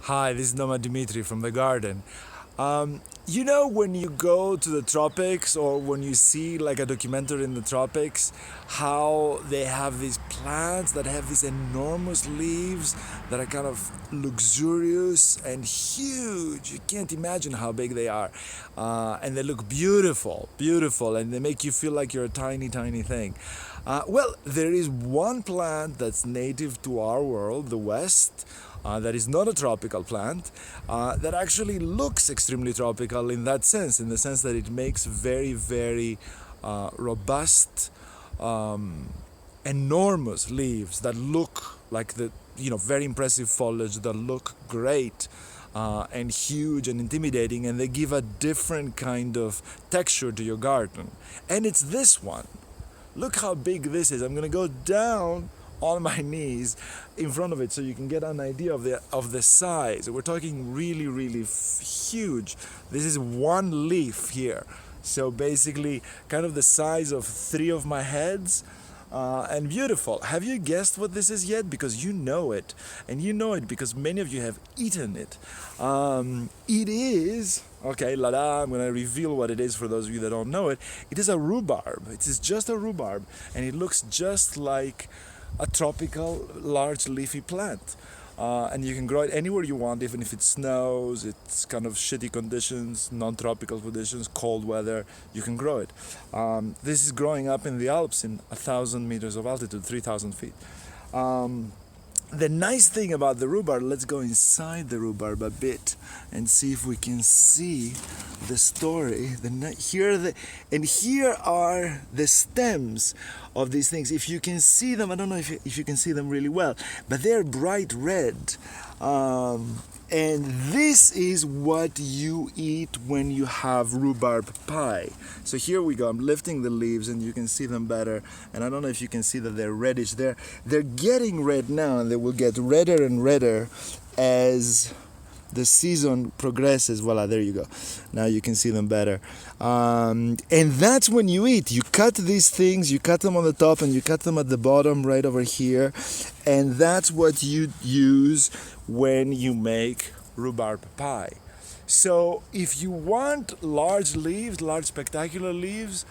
Hi, this is Noma Dimitri from the garden. You know, when you go to the tropics or when you see like a documentary in the tropics, how they have these plants that have these enormous leaves that are kind of luxurious and huge. You can't imagine how big they are. And they look beautiful, beautiful, and they make you feel like you're a tiny, tiny thing. Well, there is one plant that's native to our world, the West, that is not a tropical plant, that actually looks extremely tropical in that sense, in the sense that it makes very, very robust, enormous leaves that look like very impressive foliage that look great. And huge and intimidating, and they give a different kind of texture to your garden. And it's this one. Look how big this is. I'm gonna go down on my knees in front of it so you can get an idea of the size. We're talking really, really huge. This is one leaf here. So basically kind of the size of 3 of my heads. And beautiful. Have you guessed what this is yet? Because you know it. And you know it because many of you have eaten it. It is, okay, I'm going to reveal what it is for those of you that don't know it. It is a rhubarb. It is just a rhubarb. And it looks just like a tropical large leafy plant. And you can grow it anywhere you want, even if it snows, it's kind of shitty conditions, non-tropical conditions, cold weather, you can grow it. This is growing up in the Alps in 1,000 meters of altitude, 3,000 feet. The nice thing about the rhubarb, let's go inside the rhubarb a bit and see if we can see the story. Here are the stems of these things. If you can see them, I don't know if you can see them really well, but they're bright red. And this is what you eat when you have rhubarb pie. So here we go. I'm lifting the leaves and you can see them better. And I don't know if you can see that they're reddish. They're getting red now, and they will get redder and redder as the season progresses. Voila, there you go. Now you can see them better. And that's when you eat. You cut these things, you cut them on the top and you cut them at the bottom right over here. And that's what you use when you make rhubarb pie. So if you want large leaves, large spectacular leaves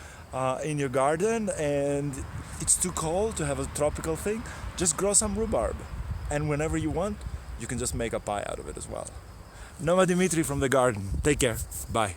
in your garden, and it's too cold to have a tropical thing, just grow some rhubarb. And whenever you want, you can just make a pie out of it as well. Noma Dimitri from the garden. Take care. Bye.